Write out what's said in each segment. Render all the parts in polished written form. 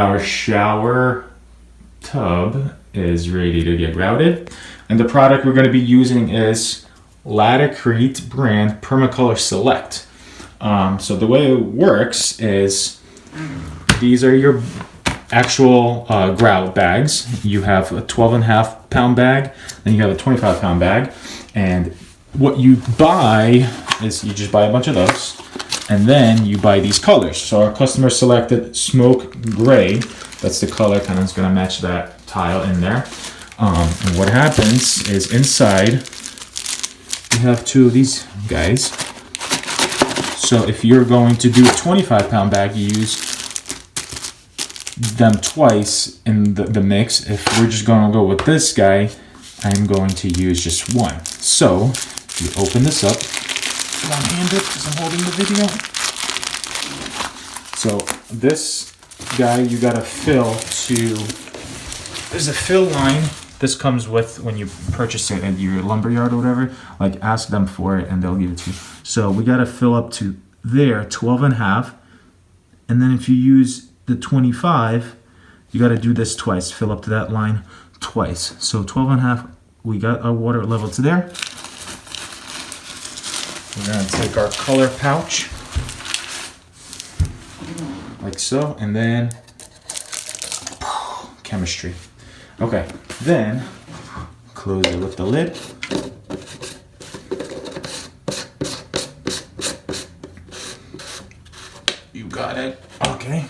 our shower tub is ready to get grouted. And the product we're going to be using is Latacrete brand Permacolor Select. So the way it works is these are your actual grout bags. You have a 12.5 pound bag, then you have a 25 pound bag. And what you buy is you just buy a bunch of those, and then you buy these colors. So our customer selected smoke gray. That's the color, kind of is going to match that tile in there. And what happens is inside you have two of these guys. So if you're going to do a 25 pound bag, you use them twice in the mix. If we're just going to go with this guy, I'm going to use just one. So you open this up one-handed because I'm holding the video. So this guy, you gotta fill to, there's a fill line. This comes with when you purchase it at your lumberyard or whatever. Like, ask them for it and they'll give it to you. So we gotta fill up to there, 12.5. And then if you use the 25, you got to do this twice. Fill up to that line twice. So 12.5, we got our water level to there. We're going to take our color pouch like so, and then chemistry. Okay, then close it with the lid. You got it. Okay.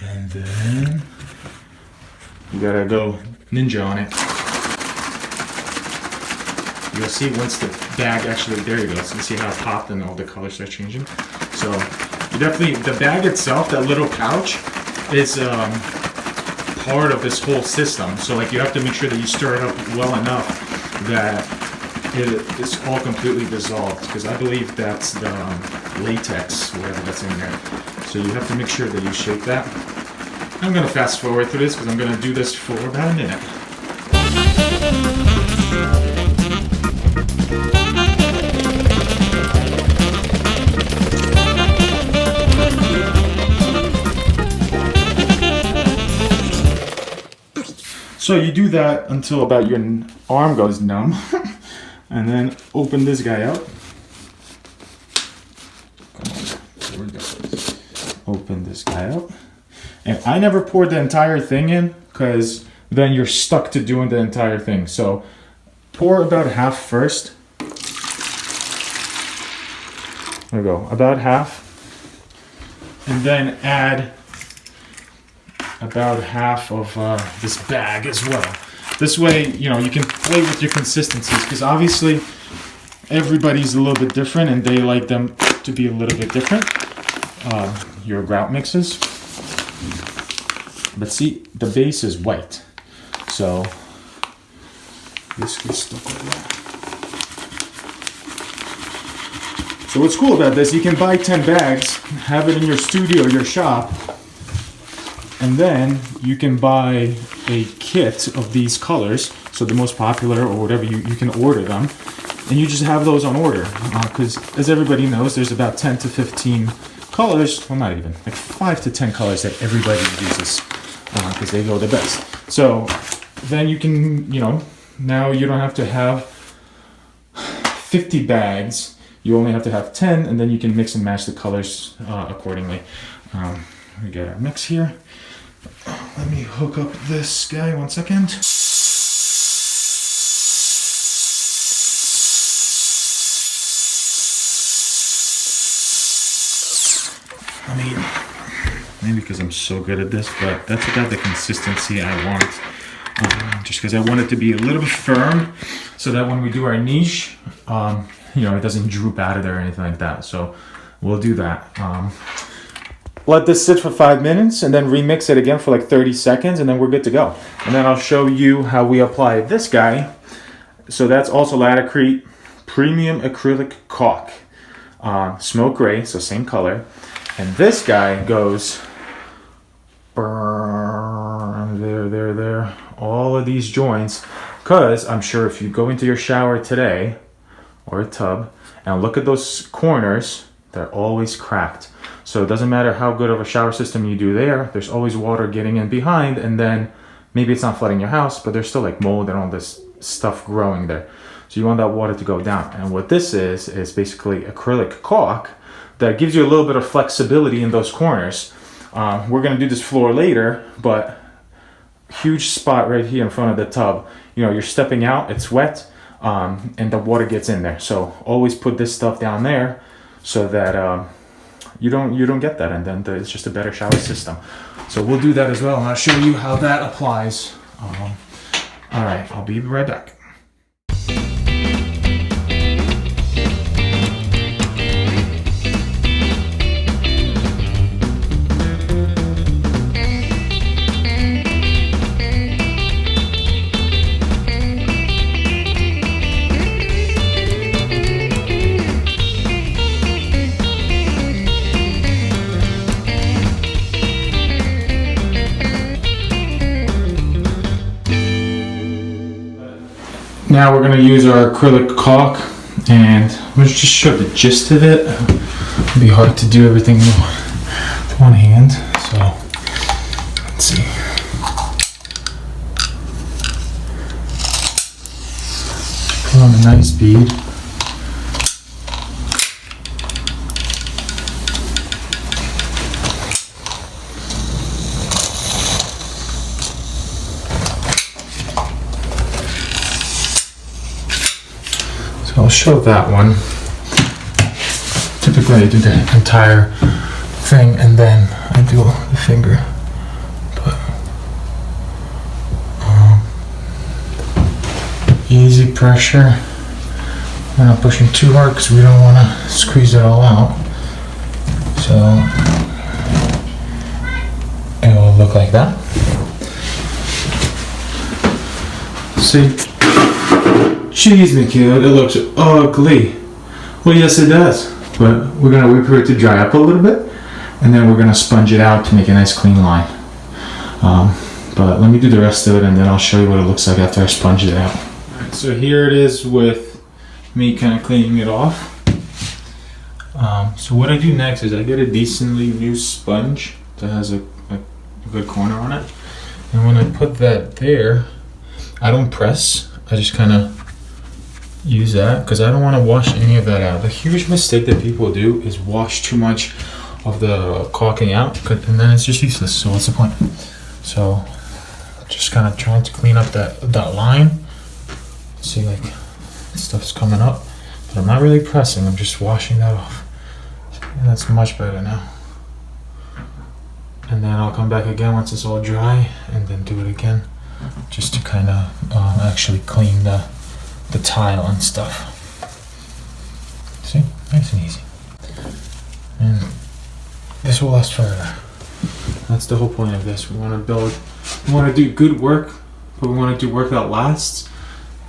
And then you gotta go ninja on it. You'll see once the bag actually, there you go. So you see how it popped and all the colors start changing. So you definitely, the bag itself, that little pouch, is part of this whole system. So like you have to make sure that you stir it up well enough that it's all completely dissolved, because I believe that's the latex, whatever that's in there. So you have to make sure that you shake that. I'm going to fast forward through this because I'm going to do this for about a minute. So you do that until about your arm goes numb. And then open this guy out. Come on, there we go. Open this guy out. And I never poured the entire thing in because then you're stuck to doing the entire thing. So pour about half first. There we go, about half. And then add about half of this bag as well. This way, you know, you can play with your consistencies, because obviously everybody's a little bit different and they like them to be a little bit different, your grout mixes. But see, the base is white, so this gets stuck like that. So what's cool about this, you can buy 10 bags, have it in your studio or your shop, and then you can buy a kit of these colors, so the most popular or whatever, you can order them, and you just have those on order, because as everybody knows, there's about 10 to 15 colors, well, not even, like 5 to 10 colors that everybody uses, because they go the best. So then you can, you know, now you don't have to have 50 bags, you only have to have 10, and then you can mix and match the colors accordingly. We get our mix here. Let me hook up this guy 1 second. I mean, maybe because I'm so good at this, but that's about the consistency I want. Just because I want it to be a little bit firm, so that when we do our niche, you know, it doesn't droop out of there or anything like that. So we'll do that. Let this sit for 5 minutes and then remix it again for like 30 seconds, and then we're good to go. And then I'll show you how we apply this guy. So that's also Latacrete Premium Acrylic Caulk. Smoke gray, so same color. And this guy goes there, all of these joints. Because I'm sure if you go into your shower today, or a tub, and look at those corners, they're always cracked. So it doesn't matter how good of a shower system you do there, there's always water getting in behind, and then maybe it's not flooding your house, but there's still like mold and all this stuff growing there. So you want that water to go down. And what this is basically acrylic caulk that gives you a little bit of flexibility in those corners. We're gonna do this floor later, but huge spot right here in front of the tub. You know, you're stepping out, it's wet, and the water gets in there. So always put this stuff down there so that you don't get that, and then it's just a better shower system. So we'll do that as well, and I'll show you how that applies. All right, I'll be right back. Now we're going to use our acrylic caulk, and I'm going to just show the gist of it. It'll be hard to do everything with one hand, so let's see. Put on a nice bead. I'll show that one. Typically I do the entire thing and then I do the finger, but easy pressure. We're not pushing too hard because we don't want to squeeze it all out. So it will look like that. See? Jeez, Nikhil, it looks ugly. Well, yes, it does. But we're gonna wait for it to dry up a little bit, and then we're gonna sponge it out to make a nice clean line. But let me do the rest of it, and then I'll show you what it looks like after I sponge it out. Alright, so here it is with me kind of cleaning it off. So what I do next is I get a decently new sponge that has a good corner on it, and when I put that there, I don't press. I just kind of use that because I don't want to wash any of that out. The huge mistake that people do is wash too much of the caulking out, and then it's just useless. So what's the point? So just kind of trying to clean up that line. See, like, stuff's coming up, but I'm not really pressing. I'm just washing that off. And that's much better now. And then I'll come back again once it's all dry, and then do it again, just to kind of actually clean the tile and stuff. See, nice and easy. And this will last forever. That's the whole point of this. We want to do good work, but we want to do work that lasts,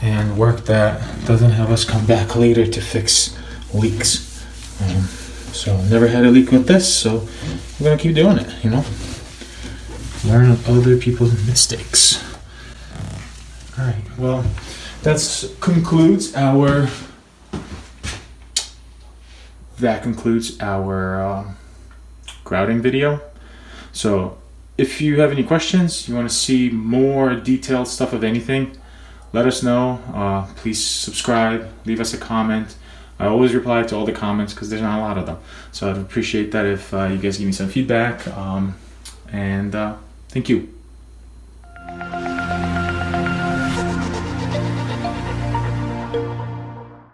and work that doesn't have us come back later to fix leaks. So never had a leak with this, so we're gonna keep doing it, you know? Learn of other people's mistakes. Alright, well, that concludes our grouting video. So if you have any questions, you want to see more detailed stuff of anything, let us know. Please subscribe, leave us a comment. I always reply to all the comments because there's not a lot of them, so I'd appreciate that if you guys give me some feedback. And thank you.